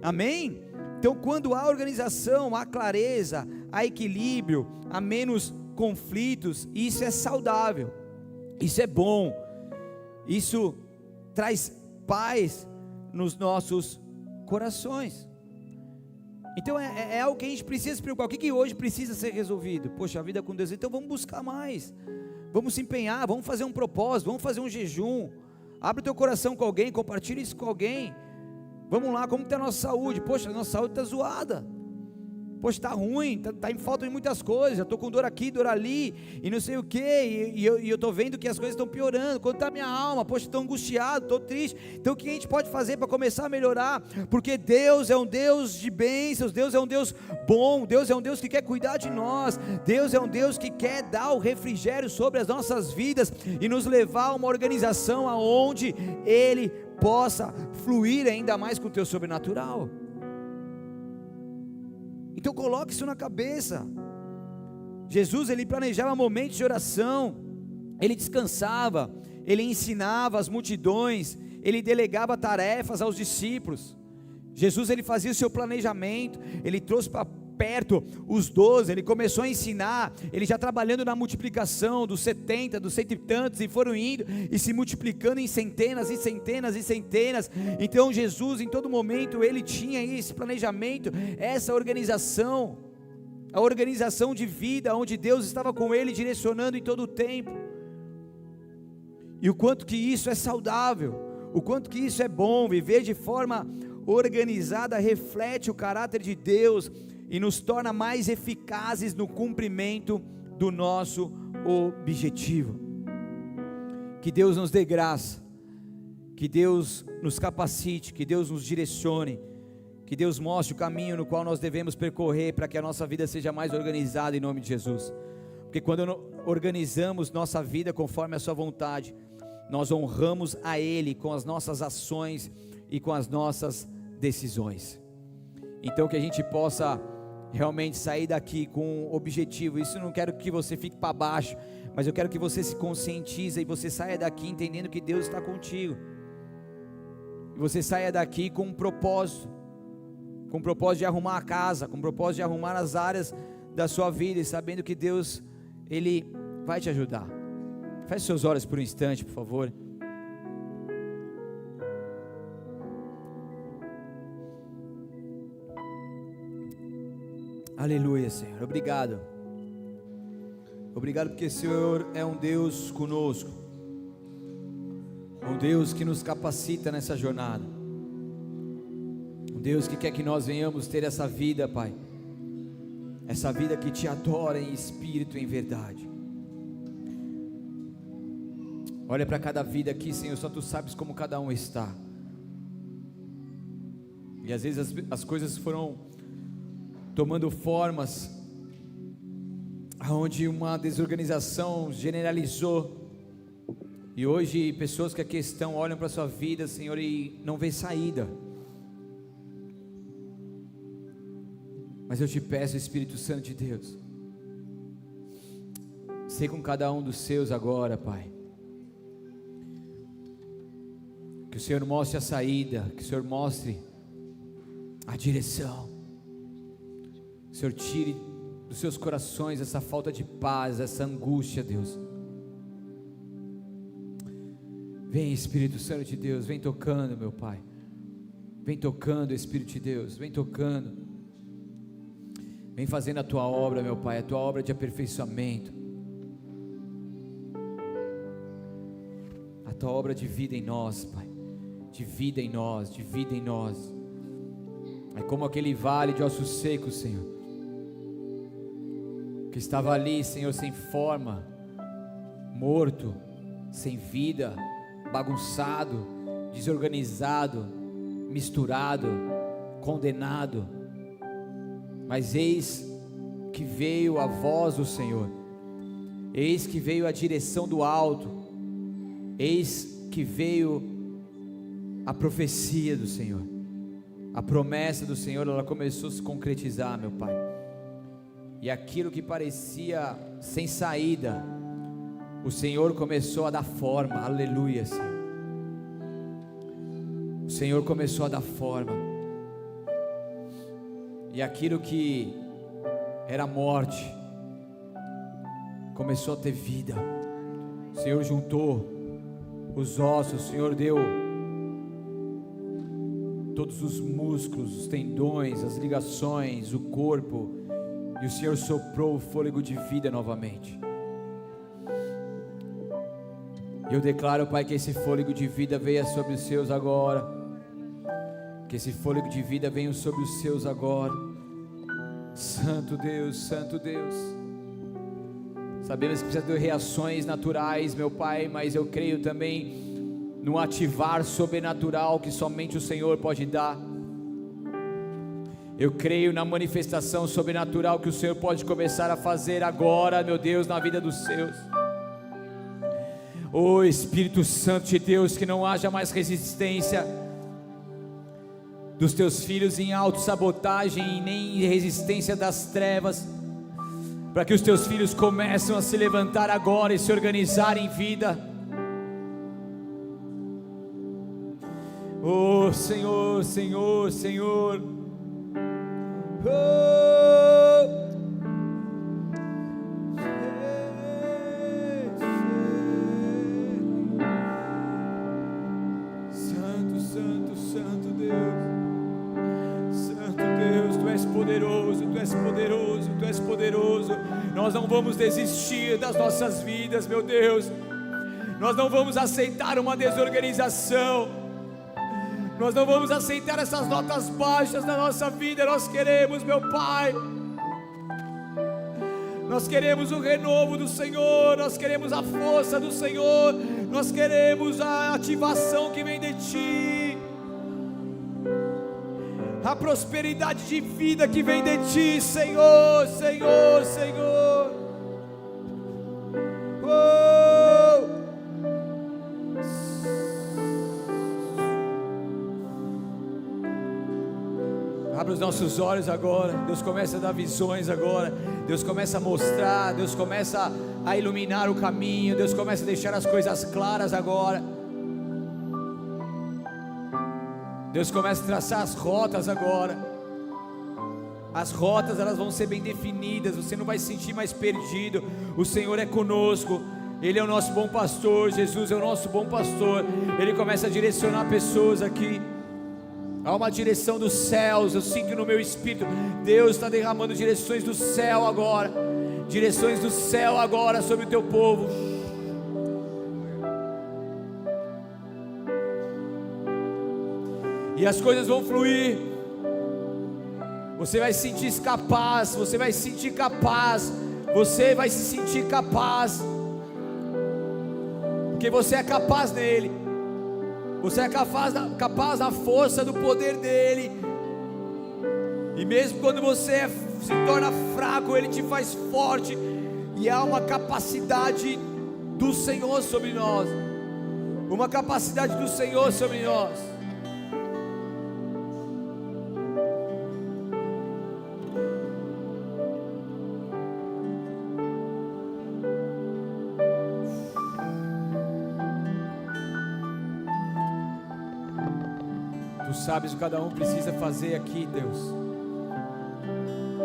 Amém? Então quando há organização, há clareza, há equilíbrio, há menos conflitos, isso é saudável, isso é bom, isso traz paz nos nossos corações. Então é algo que a gente precisa se preocupar. O que hoje precisa ser resolvido? Poxa, a vida com Deus. Então vamos buscar mais, vamos se empenhar, vamos fazer um propósito, vamos fazer um jejum. Abre o teu coração com alguém, compartilha isso com alguém. Vamos lá, como está a nossa saúde? Poxa, a nossa saúde está zoada. Poxa, está ruim, está em falta de muitas coisas. Já estou com dor aqui, dor ali, e não sei o que. E eu estou vendo que as coisas estão piorando. Quando está a minha alma? Poxa, estou angustiado, estou triste. Então o que a gente pode fazer para começar a melhorar? Porque Deus é um Deus de bênçãos, Deus é um Deus bom, Deus é um Deus que quer cuidar de nós, Deus é um Deus que quer dar o refrigério sobre as nossas vidas e nos levar a uma organização aonde Ele possa fluir ainda mais com o teu sobrenatural. Então coloque isso na cabeça. Jesus, ele planejava momentos de oração, ele descansava, ele ensinava as multidões, ele delegava tarefas aos discípulos. Jesus, ele fazia o seu planejamento, ele trouxe para perto os 12, ele começou a ensinar, ele já trabalhando na multiplicação dos 70, dos 100 e tantos, e foram indo e se multiplicando em centenas e centenas e centenas. Então Jesus, em todo momento, ele tinha esse planejamento, essa organização, a organização de vida, onde Deus estava com ele, direcionando em todo o tempo. E o quanto que isso é saudável, o quanto que isso é bom. Viver de forma organizada reflete o caráter de Deus e nos torna mais eficazes no cumprimento do nosso objetivo. Que Deus nos dê graça, que Deus nos capacite, que Deus nos direcione, que Deus mostre o caminho no qual nós devemos percorrer para que a nossa vida seja mais organizada em nome de Jesus. Porque quando organizamos nossa vida conforme a sua vontade, nós honramos a Ele com as nossas ações e com as nossas decisões. Então que a gente possa realmente sair daqui com um objetivo. Isso eu não quero que você fique para baixo, mas eu quero que você se conscientize e você saia daqui entendendo que Deus está contigo, e você saia daqui com um propósito de arrumar a casa, com um propósito de arrumar as áreas da sua vida, e sabendo que Deus, Ele vai te ajudar. Feche seus olhos por um instante, por favor. Aleluia, Senhor, obrigado porque o Senhor é um Deus conosco, um Deus que nos capacita nessa jornada, um Deus que quer que nós venhamos ter essa vida, Pai, essa vida que te adora em espírito e em verdade. Olha para cada vida aqui, Senhor, só Tu sabes como cada um está, e às vezes as coisas foram tomando formas onde uma desorganização generalizou, e hoje pessoas que aqui estão olham para a sua vida, Senhor, e não vê saída. Mas eu te peço, Espírito Santo de Deus, sei com cada um dos seus agora, Pai, que o Senhor mostre a saída, que o Senhor mostre a direção. O Senhor tire dos seus corações essa falta de paz, essa angústia, Deus. Vem, Espírito Santo de Deus, vem tocando, meu Pai. Vem tocando, Espírito de Deus, vem tocando. Vem fazendo a Tua obra, meu Pai, a Tua obra de aperfeiçoamento, a Tua obra de vida em nós, Pai. De vida em nós, de vida em nós. É como aquele vale de ossos secos, Senhor, que estava ali, Senhor, sem forma, morto, sem vida, bagunçado, desorganizado, misturado, condenado. Mas eis que veio a voz do Senhor, Eis que veio a direção do alto, eis que veio a profecia do Senhor, a promessa do Senhor, ela começou a se concretizar, meu Pai. E aquilo que parecia sem saída, o Senhor começou a dar forma. Aleluia, Senhor. O Senhor começou a dar forma, e aquilo que era morte começou a ter vida. O Senhor juntou os ossos, o Senhor deu todos os músculos, os tendões, as ligações, o corpo, e o Senhor soprou o fôlego de vida novamente. E eu declaro, Pai, que esse fôlego de vida venha sobre os seus agora, que esse fôlego de vida venha sobre os seus agora. Santo Deus, Santo Deus. Sabemos que precisa de reações naturais, meu Pai, mas eu creio também no ativar sobrenatural que somente o Senhor pode dar. Eu creio na manifestação sobrenatural que o Senhor pode começar a fazer agora, meu Deus, na vida dos seus. Oh Espírito Santo de Deus, que não haja mais resistência dos teus filhos em autossabotagem, nem resistência das trevas, para que os teus filhos comecem a se levantar agora e se organizar em vida. Oh Senhor, Senhor, Senhor. Oh. Santo, Santo, Santo Deus. Santo Deus, Tu és poderoso, Tu és poderoso, Tu és poderoso. Nós não vamos desistir das nossas vidas, meu Deus. Nós não vamos aceitar uma desorganização. Nós não vamos aceitar essas notas baixas na nossa vida. Nós queremos, meu Pai, nós queremos o renovo do Senhor, nós queremos a força do Senhor, nós queremos a ativação que vem de Ti, a prosperidade de vida que vem de Ti, Senhor, Senhor, Senhor. Oh. Abre os nossos olhos agora. Deus começa a dar visões agora. Deus começa a mostrar. Deus começa a iluminar o caminho. Deus começa a deixar as coisas claras agora. Deus começa a traçar as rotas agora. As rotas, elas vão ser bem definidas. Você não vai se sentir mais perdido. O Senhor é conosco. Ele é o nosso bom pastor. Jesus é o nosso bom pastor. Ele começa a direcionar pessoas aqui. Há uma direção dos céus, eu sinto no meu espírito. Deus está derramando direções do céu agora. Direções do céu agora sobre o teu povo. E as coisas vão fluir. Você vai se sentir capaz. Você vai se sentir capaz. Você vai se sentir capaz. Porque você é capaz nele. Você é capaz da força do poder dele. E mesmo quando você se torna fraco, ele te faz forte. E há uma capacidade do Senhor sobre nós. Uma capacidade do Senhor sobre nós. Tu sabes o que cada um precisa fazer aqui, Deus.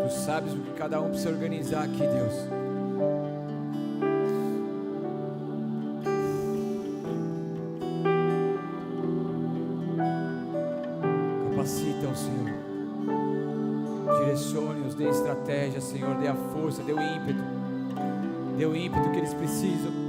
Tu sabes o que cada um precisa organizar aqui, Deus. Capacita-os, Senhor. Direcione-os, dê estratégia, Senhor. Dê a força, dê o ímpeto. Dê o ímpeto que eles precisam.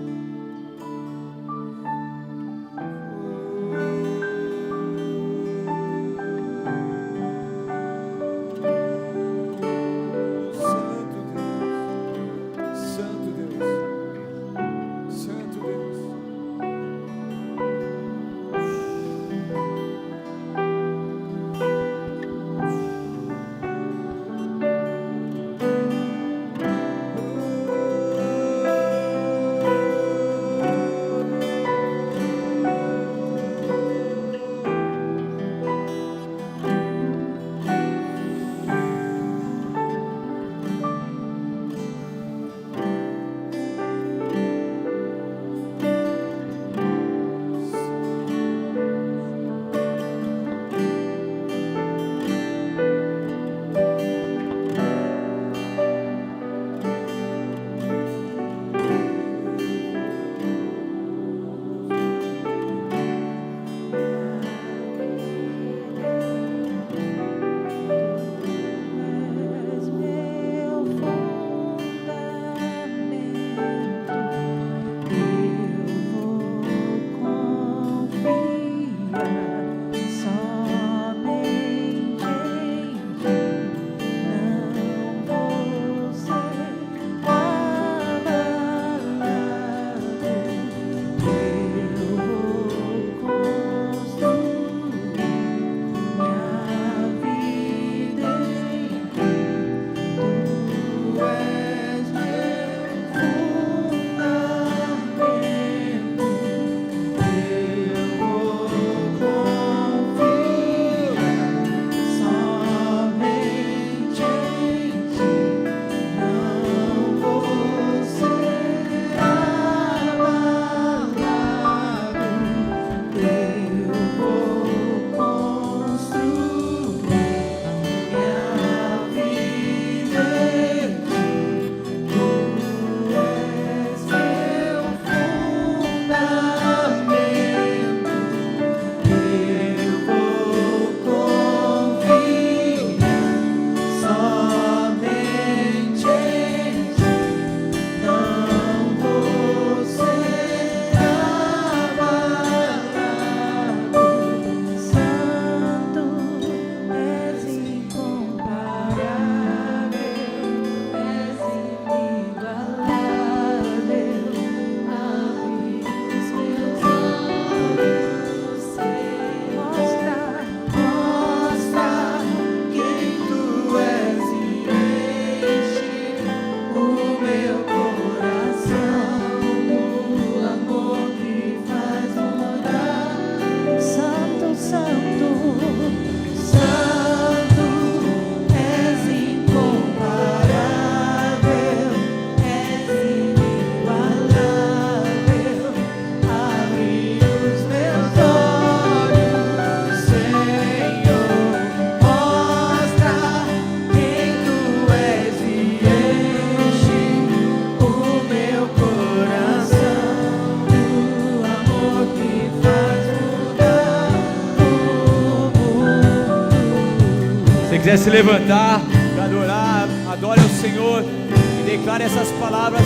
quiser se levantar para adorar, adore ao Senhor e declare essas palavras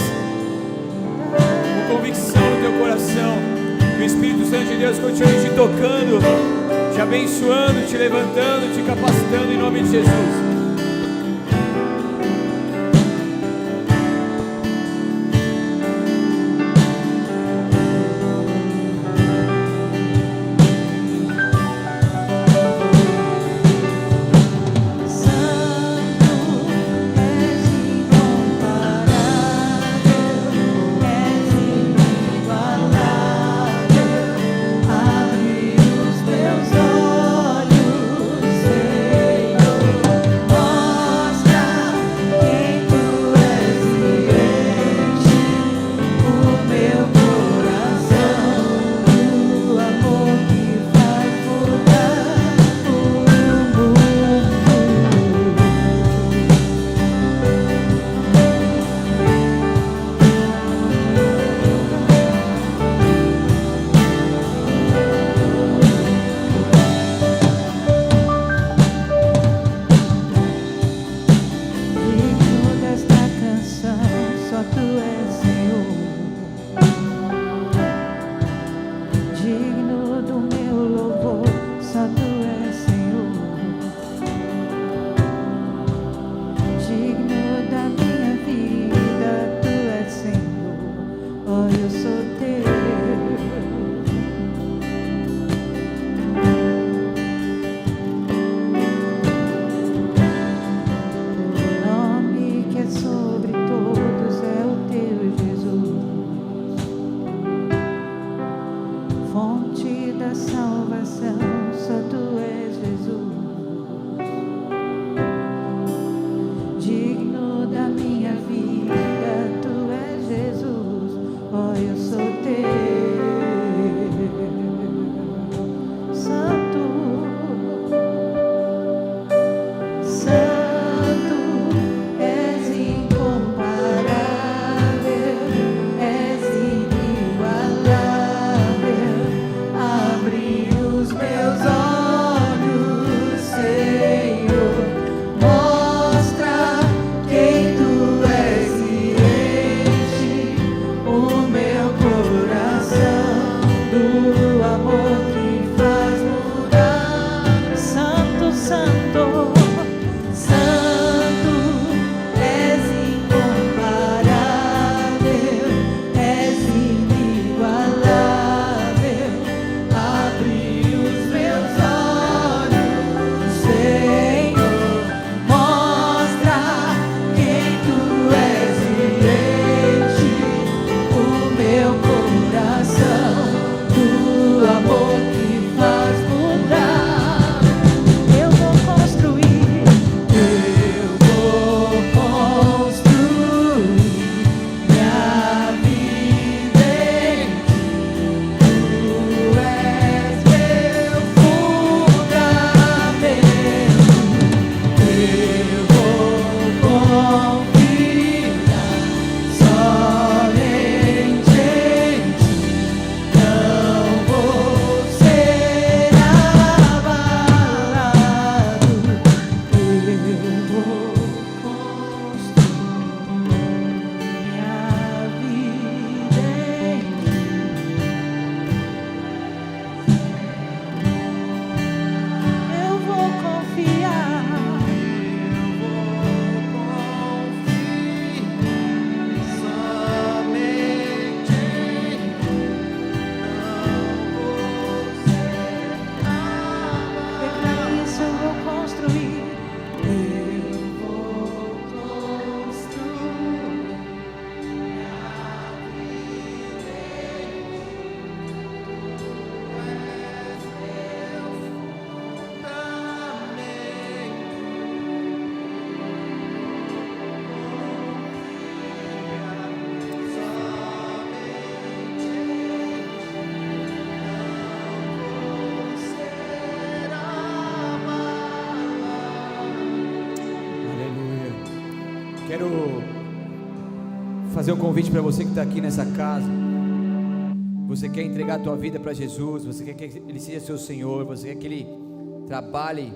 com convicção no teu coração. Que o Espírito Santo de Deus continue te tocando, te abençoando, te levantando, te capacitando em nome de Jesus. Quero fazer um convite para você que está aqui nessa casa. Você quer entregar a tua vida para Jesus, você quer que Ele seja seu Senhor, você quer que Ele trabalhe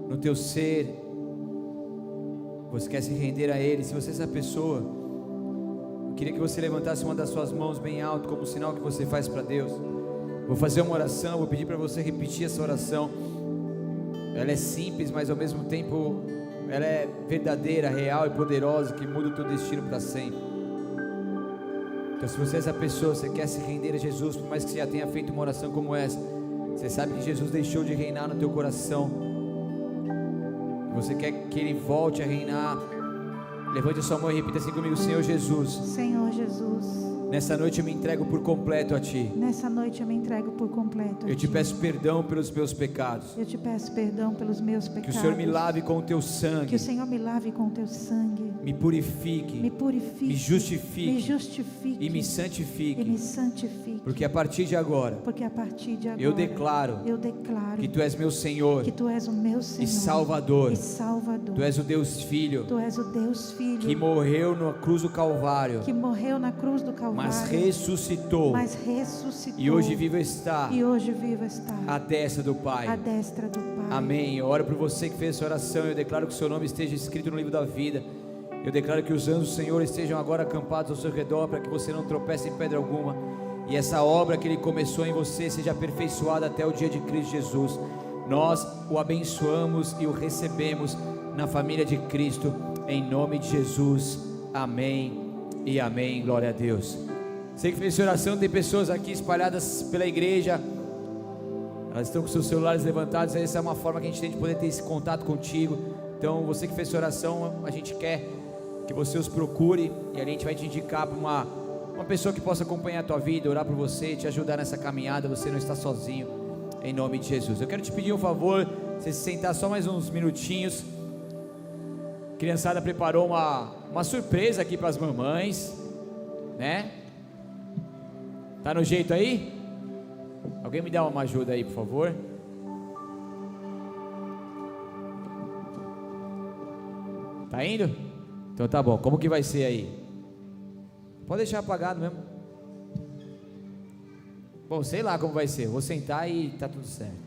no teu ser, você quer se render a Ele. Se você é essa pessoa, eu queria que você levantasse uma das suas mãos bem alto, como sinal que você faz para Deus. Vou fazer uma oração, vou pedir para você repetir essa oração. Ela é simples, mas ao mesmo tempo ela é verdadeira, real e poderosa, que muda o teu destino para sempre. Então, se você é essa pessoa, você quer se render a Jesus, por mais que você já tenha feito uma oração como essa, você sabe que Jesus deixou de reinar no teu coração, você quer que Ele volte a reinar, levante a sua mão e repita assim comigo: Senhor Jesus, Senhor Jesus, nessa noite eu me entrego por completo a Ti. nessa noite eu me entrego por completo a Eu te Ti. peço perdão pelos meus pecados, Eu te peço perdão pelos meus que pecados. o Senhor me lave com o Teu Que sangue, o Senhor me lave com o Teu sangue. me purifique, Me purifique. me justifique Me justifique. e me E me santifique, santifique. porque a partir de agora Porque a partir de agora eu declaro eu declaro que Tu és meu Senhor que Tu és o meu Senhor e Salvador. e Salvador. Tu és o Deus Filho Tu és o Deus Filho que morreu na cruz do Calvário, que morreu na cruz do Calvário, mas ressuscitou, mas ressuscitou, e hoje vivo está e hoje vivo está à destra do à Pai. destra do Pai. Amém. Eu oro por você que fez essa oração. Eu declaro que o seu nome esteja escrito no livro da vida. Eu declaro que os anjos do Senhor estejam agora acampados ao seu redor, para que você não tropece em pedra alguma, e essa obra que Ele começou em você seja aperfeiçoada até o dia de Cristo Jesus. Nós o abençoamos e o recebemos na família de Cristo, em nome de Jesus. Amém e amém. Glória a Deus. Você que fez essa oração, tem pessoas aqui espalhadas pela igreja, elas estão com seus celulares levantados. Essa é uma forma que a gente tem de poder ter esse contato contigo. Então, você que fez essa oração, a gente quer que você os procure, e a gente vai te indicar para uma pessoa que possa acompanhar a tua vida, orar por você, te ajudar nessa caminhada. Você não está sozinho, em nome de Jesus. Eu quero te pedir um favor, você se sentar só mais uns minutinhos. A criançada preparou uma surpresa aqui para as mamães, né? Tá no jeito aí? Alguém me dá uma ajuda aí, por favor? Tá indo? Então tá bom. Como que vai ser aí? Pode deixar apagado mesmo. Bom, sei lá como vai ser. Vou sentar e tá tudo certo.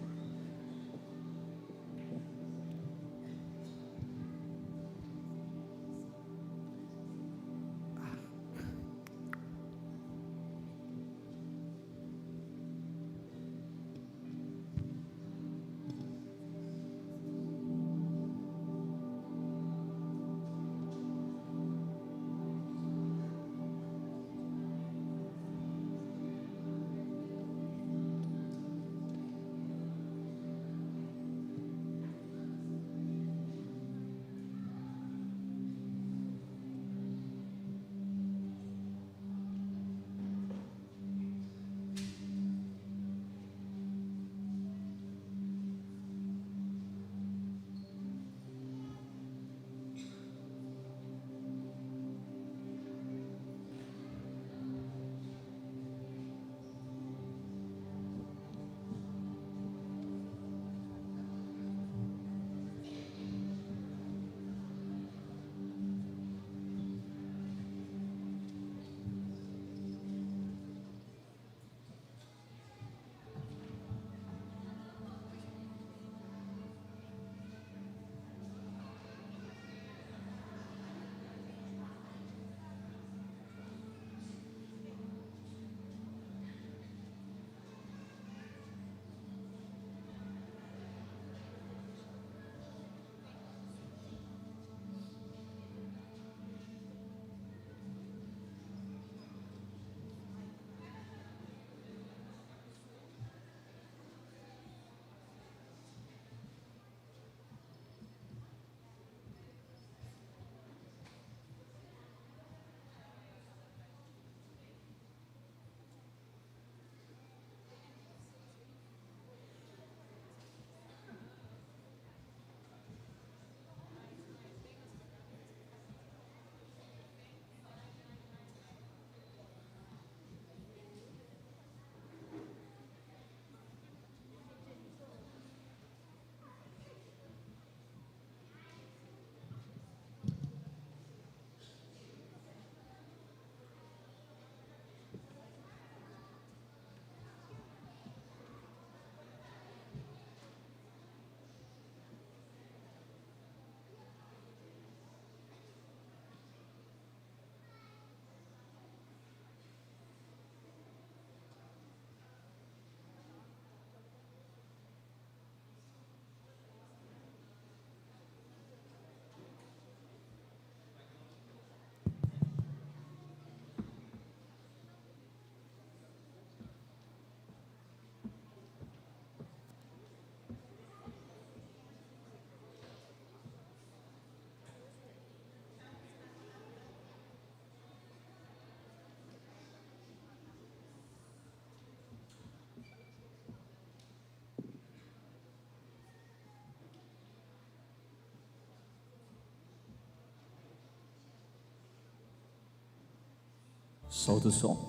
Solta o som.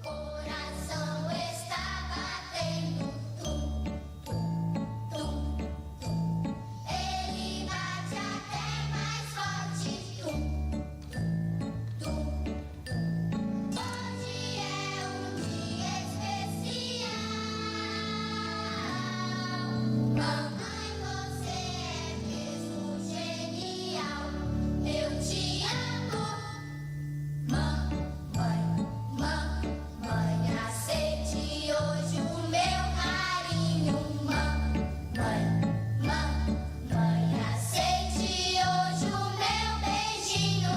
Coração está batendo, tum, tum, tum, tum. Ele bate até mais forte, tum, tum, tum, tum. Hoje é um dia especial. Mamãe, você é mesmo genial. Eu te amo. Mamãe, aceite hoje o meu carinho. Mamãe, aceite hoje o meu beijinho.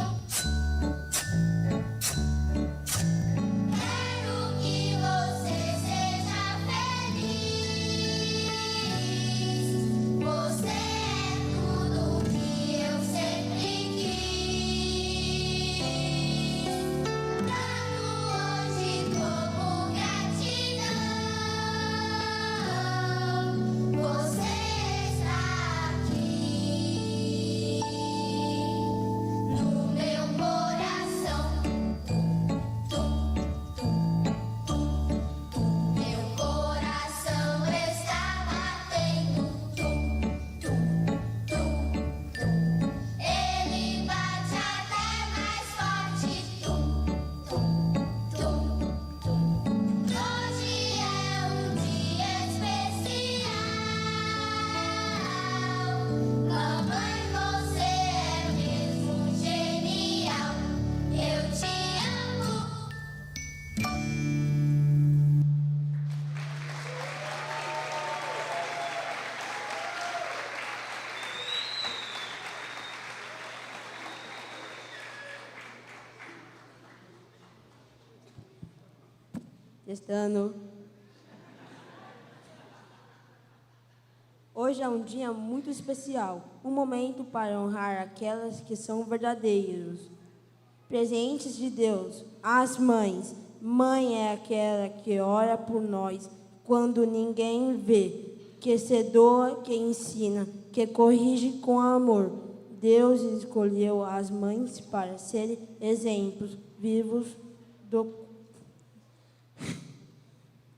Quero que você seja feliz. Você é tudo que eu sempre quis. Dando hoje como gratidão. Você está aqui no meu coração. Meu coração está batendo. Ele bate até mais forte. Hoje é um dia especial. Mamãe, você é mesmo genial. Eu te amo. Testando. Hoje é um dia muito especial, um momento para honrar aquelas que são verdadeiros, presentes de Deus, as mães. Mãe é aquela que ora por nós quando ninguém vê, que se doa, que ensina, que corrige com amor. Deus escolheu as mães para serem exemplos vivos do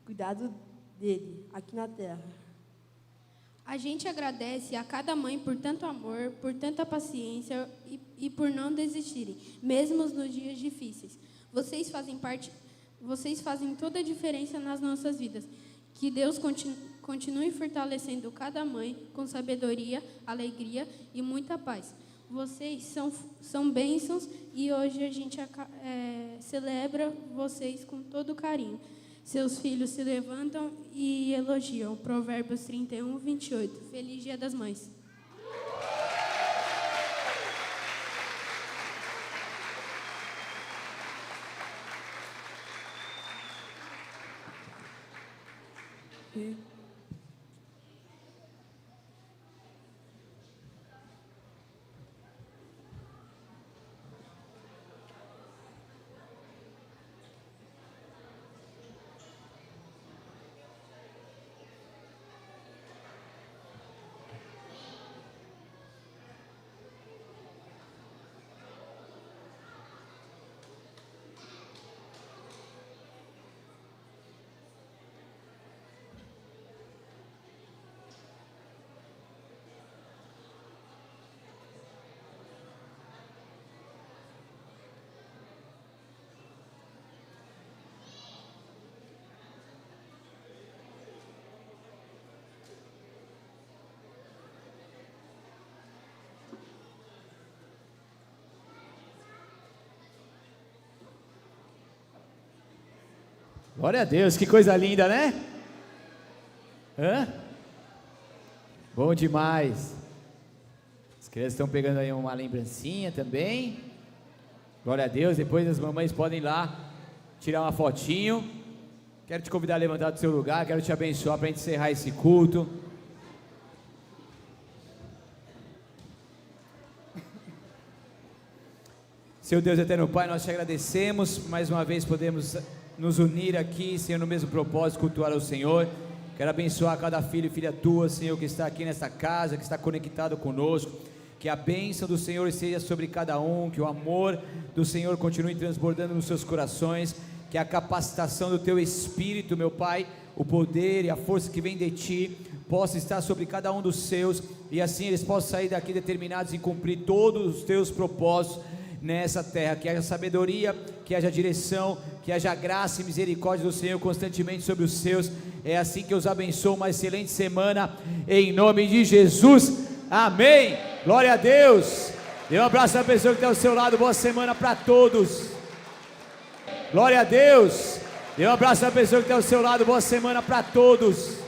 cuidado dele aqui na terra. A gente agradece a cada mãe por tanto amor, por tanta paciência e por não desistirem, mesmo nos dias difíceis. Vocês fazem toda a diferença nas nossas vidas. Que Deus continue fortalecendo cada mãe com sabedoria, alegria e muita paz. Vocês são bênçãos e hoje a gente celebra vocês com todo carinho. Seus filhos se levantam e elogiam. Provérbios 31, 28. Feliz Dia das Mães. Glória a Deus, que coisa linda, né? Hã? Bom demais. As crianças estão pegando aí uma lembrancinha também. Glória a Deus, depois as mamães podem ir lá tirar uma fotinho. Quero te convidar a levantar do seu lugar, quero te abençoar para a gente encerrar esse culto. Seu Deus eterno Pai, nós te agradecemos, mais uma vez podemos nos unir aqui, Senhor, no mesmo propósito, cultuar ao Senhor. Quero abençoar cada filho e filha tua, Senhor, que está aqui nessa casa, que está conectado conosco. Que a bênção do Senhor esteja sobre cada um, que o amor do Senhor continue transbordando nos seus corações, que a capacitação do teu Espírito, meu Pai, o poder e a força que vem de ti, possa estar sobre cada um dos seus, e assim eles possam sair daqui determinados em cumprir todos os teus propósitos nessa terra. Que haja sabedoria, que haja direção, que haja graça e misericórdia do Senhor constantemente sobre os seus. É assim que eu os abençoo. Uma excelente semana em nome de Jesus, amém. Glória a Deus. Dê um abraço na pessoa que está ao seu lado. Boa semana para todos. Glória a Deus. Dê um abraço na pessoa que está ao seu lado. Boa semana para todos.